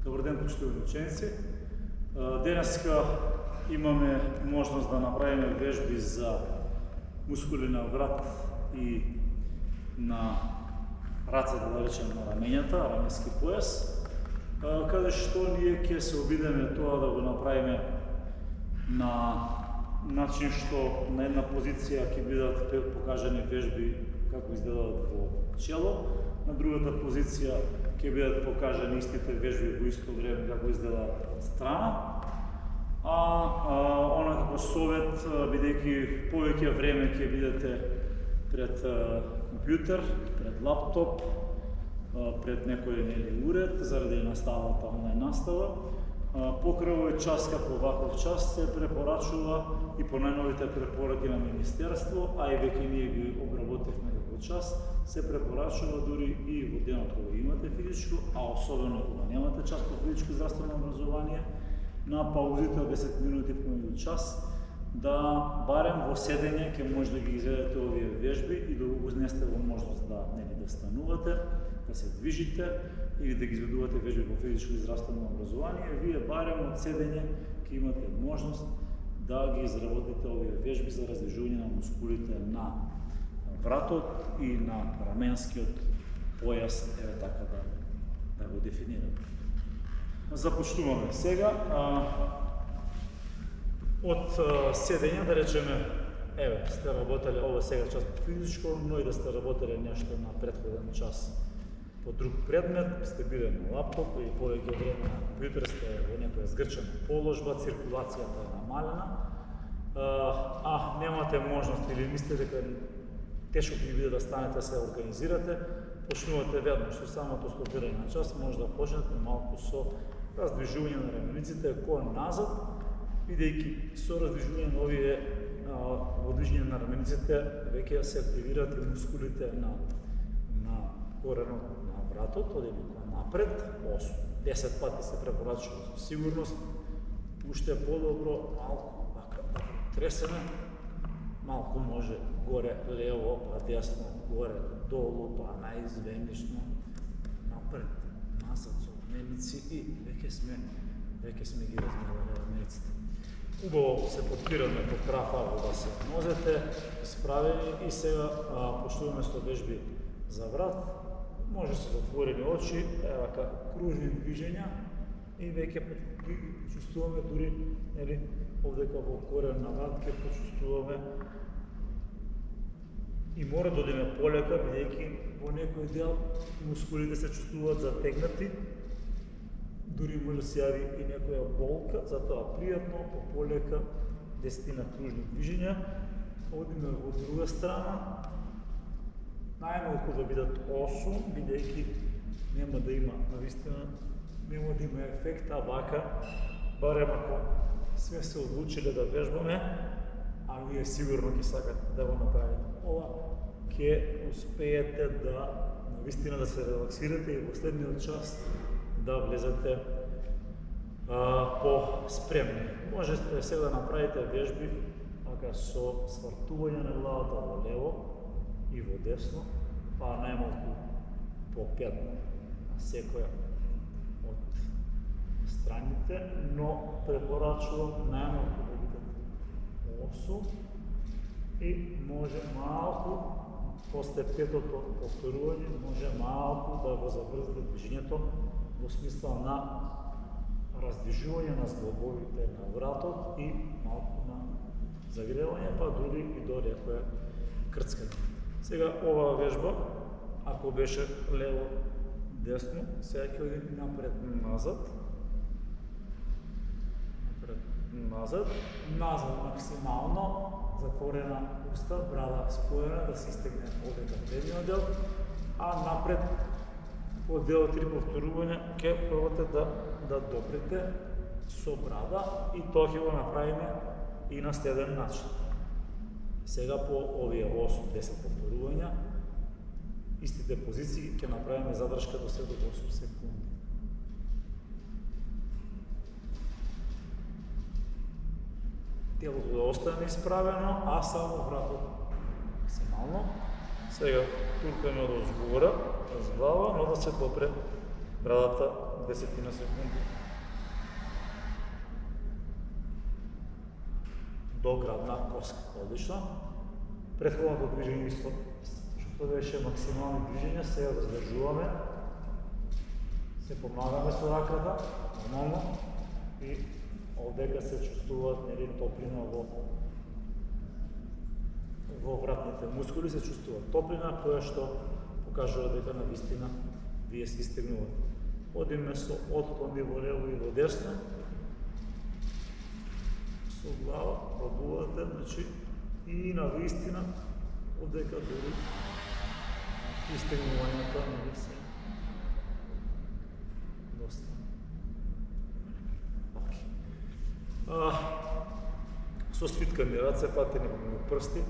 Добър ден, почитувани ученици! Денеска имаме можност да направим вежби за мускули на врат и на рацете, да речем на раменята, раменски пояс, каде што ние ќе се обидеме тоа да го направиме на начин што на една позиција ќе бидат покажани вежби како изгледаат во чело, на другата позиција ќе бидат покажани истите вежби во исто време како изгледаат од страна. Она како совет, бидејќи повеќе време ќе бидете пред компјутер, пред лаптоп, пред некој уред, заради наставата, онлайн настава, покрај овој час како ваков час се препорачува и по најновите препораки на Министерство, а и веќе ние ги обработивме како час, се препорачува дури и во денот кога имате физичко, а особено кога немате час по физичко здравствено образование, на паузите од 10 минути помеѓу час, да барем во седење ќе може да ги изгледате овие вежби и да го изнесете во можност да станувате, да се движите или да ги изведувате вежби во физичко и здравствено образование. Вие барем од седење ќе имате можност да ги изработите овие вежби за раздвижување на мускулите на вратот и на раменскиот појас, еве така да го дефинираме. Започнуваме сега. Од седење, да речеме, еве, сте работеле ова сега час по физичко, но и да сте работеле нешто на претходен час по друг предмет, сте биле на лаптоп или повеќе време на компјутер, сте во некоја згрчена положба, циркулацијата е намалена, немате можност или мислите дека тешко ќе биде да станете се организирате, почнувате веднаш со самото стопирање на час, може да почнете малку со раздвижување на рамениците кон назад, бидејќи со раздвижување на овие во движење на рамениците веќе се активираат и мускулите на коренот на вратот, одели кон напред, 10 пати се препорачува со сигурност, уште по-добро, малку да тресеме, малку може горе лево, па десно, горе долу, па наизвенично, напред, назад со раменици и веќе сме ги размервале рамениците. Убаво се подпираме по прав аго да се нозете, справени и сега почнуваме со вежби за врат. Може се затворени очи, евака кружни движења и веќе ги почувствуваме дури овдека во корен на врат ќе почувствуваме и мора да одиме полека, бидејќи во некој дел мускулите се чувствуваат затегнати, дури може да се јави и некоја болка, затоа пријатно, полека, 10 кружни движења, одиме во друга страна, најмалку да бидат 8, бидејќи нема да има, навистина, нема да има ефект, вака, барем ако сме се одлучиле да вежбаме, а вие сигурно ќе сакате да го направите ова, ќе успеете да навистина да се релаксирате и во следниот час да влезете по-спремни. Можете сега да направите вежби со свртување на главата во лево и во десно, па најмалку по 5 на секоја од страните, но препорачувам најмалку да бидат 8 и може малку, после петото повторување, може малку да го забрзате движењето во смисла на раздвижување на зглобовите на вратот и малку на загревање, па дури и до некоја крцкање. Сега оваа вежба, ако беше лево-десно, сега ќе одим напред-назад, назад максимално, затворена уста, брада споена, да се истегне овдека предниот дел, а напред по дел 3 повторувања ќе пробате да допрете со брада и тоа ќе го направиме и на следен начин. Сега по овие 8-10 повторувања, истите позиции ќе направиме задршка до 7-8 секунди. Телото да остане исправено, а само вратот максимално. Сега туркаме од озгора, глава, но да се допре брадата 10 на секунди до градна коска. Одлично. Претходното движење исто, што беше максимални движења, сега да задржуваме. Се помагаме со раката, нормално, и овдека се чувствуваат топлина во вратните мускули, се чувствува топлина, која што покажува дека навистина вие се истегнувате. Одиме со отклони во лево и во десно. Со глава пробувате, значи, и навистина одека дори истегнувањата не се доста. Со свиткани раце, патени во прсти,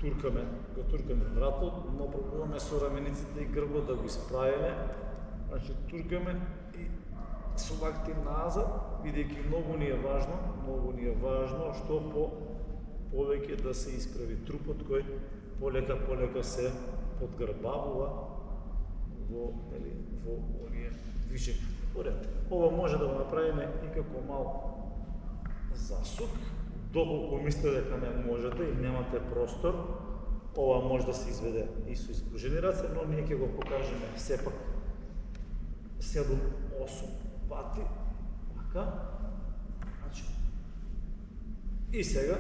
го туркаме вратот, но пробуваме со рамениците и грбот да го исправиме. Значи, туркаме и со лакти назад, бидејќи многу ни е важно што повеќе да се исправи трупот кој полека се подгрбавува во оние движења. Поред, ова може да го направиме и како мал засук, доколку мислите дека не можете и немате простор, ова може да се изведе и со испружени раце, но ние ќе го покажеме сепак 7-8 пати, така. Значи, и сега,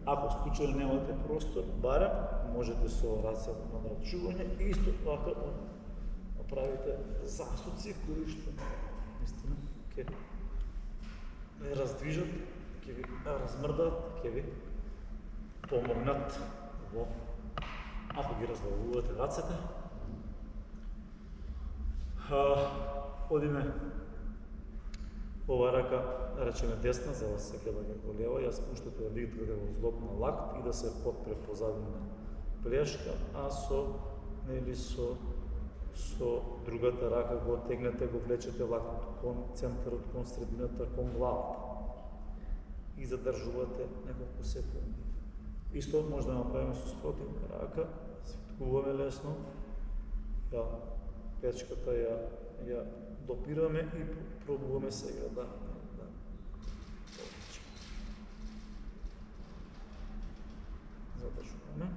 ако случајно немате простор, барем можете со раце на надрачување и исто така да направите засуци кои што наистина ќе раздвижат, ќе ви размрдат, ќе ви помогнат ако ги разбавувате рацете. Одиме ова рака, речеме десна, за вас се гледа како лева, ја спуштате да видите како злобна лакт и да се подпре позадина плешка, а со другата рака го тегнете, го влечете лактот кон центарот, кон средината, кон главата и задржувате неколку секунди. Исто може да направиме со спротивна рака, свиткуваме лесно, печката ја допираме и пробуваме сега да задржуваме.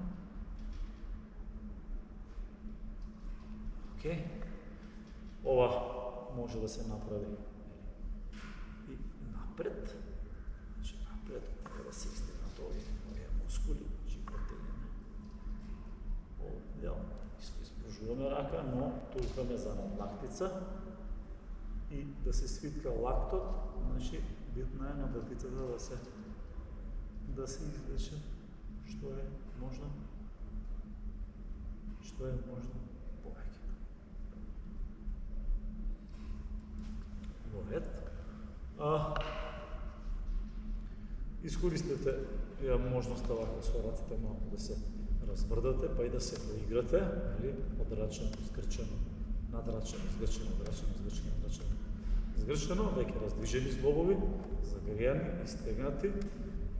Океј. Ова може да се направи и напред. Значи напред, да се истегнат овие мускули, потегнеме овде, исто испружуваме рака, но туркаме за лактица и да се свитка лактот, значи битна е на лактицата да се извлече што е можно повеќе. Во ред. Искористете ја можноста вака со рацете малку да се размрдате, па и да се поиграте, одрачено, згрчено, надрачено, згрчено, веќе раздвижени зглобови, загријани, истегнати,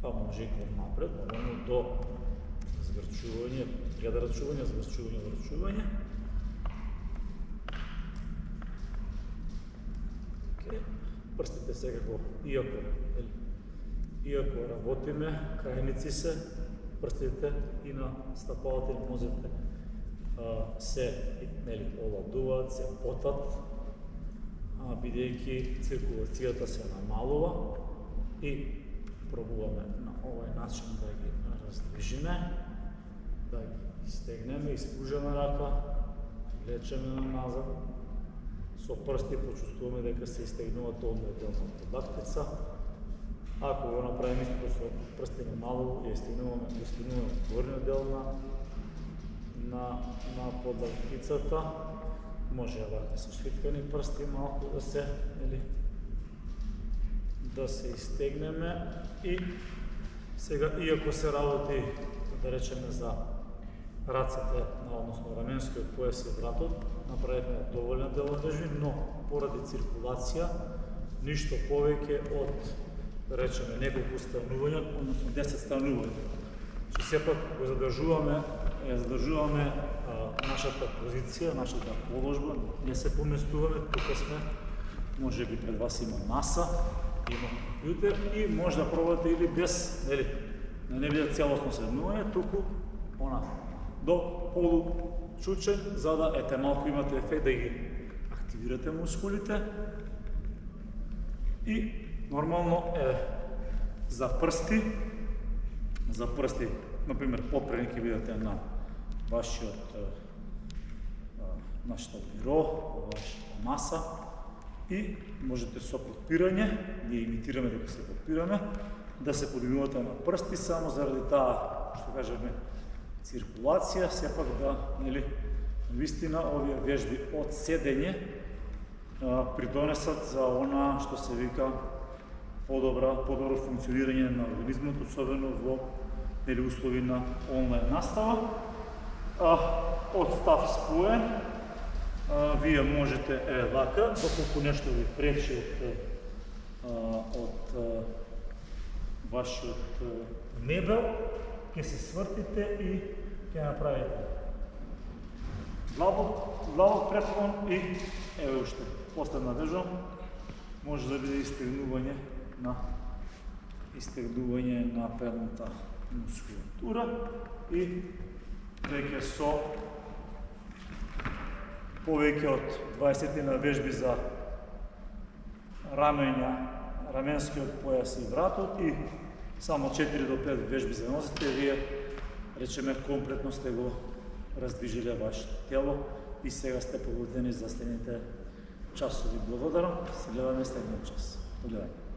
па може и кон напред, нормално до згрчување, предрачување, згрчување. Прстите секако, иако работиме, крајници се, прстите и на стапалата и нозете се оладуваат, се потат, бидејќи циркулацијата се намалува и пробуваме на овој начин да ги раздвижиме, да ги стегнеме, испружена рака, влечеме назад, со прсти почувствуваме дека се истегнува долна и делната лактица. Ако го направиме исто со прсти намалу, ја истегнуваме горниот дел на подлактицата, може вака со свиткани прсти малку да се истегнеме и сега, иако се работи, да речеме, за рацете, односно раменскиот појас и вратот, направивме доволен дел одржби, но поради циркулација, ништо повеќе од, да речеме, неколку станувања, односно 10 станувања. Че сепак го задржуваме ја задржуваме нашата позиција, нашата положба, не се поместуваме, тука сме, може би пред вас има маса, има компјутер и може да пробате или без, нели, да не биде целосно седнување, туку до получучен, за да ете малку имате ефект да ги активирате мускулите. И нормално за прсти, например, подпрени ќе видите на нашето биро, вашата маса и можете со подпирање, ние имитираме дека се подпираме, да се подигнувате на прсти само заради таа, што кажеме, циркулација, сепак да, нели, вистина овие вежби од седење придонесат за она што се вика подобро функционирање на организмот, особено во услови на онлайн настава. Од став споен, вие можете вака, доколку нешто ви пречи од вашиот мебел, ќе се свртите и ќе направите длабок преклон и еве уште последна вежба, може да биде истегнување на предната мускулатура и веќе со повеќе од 20 на вежби за раменја, раменскиот појас и вратот и само 4 до 5 вежби за нозите, вие, речеме, комплетно сте го раздвижиле вашето тело и сега сте подготвени за следните часови. Благодарам, се гледаме следниот час. Погледај.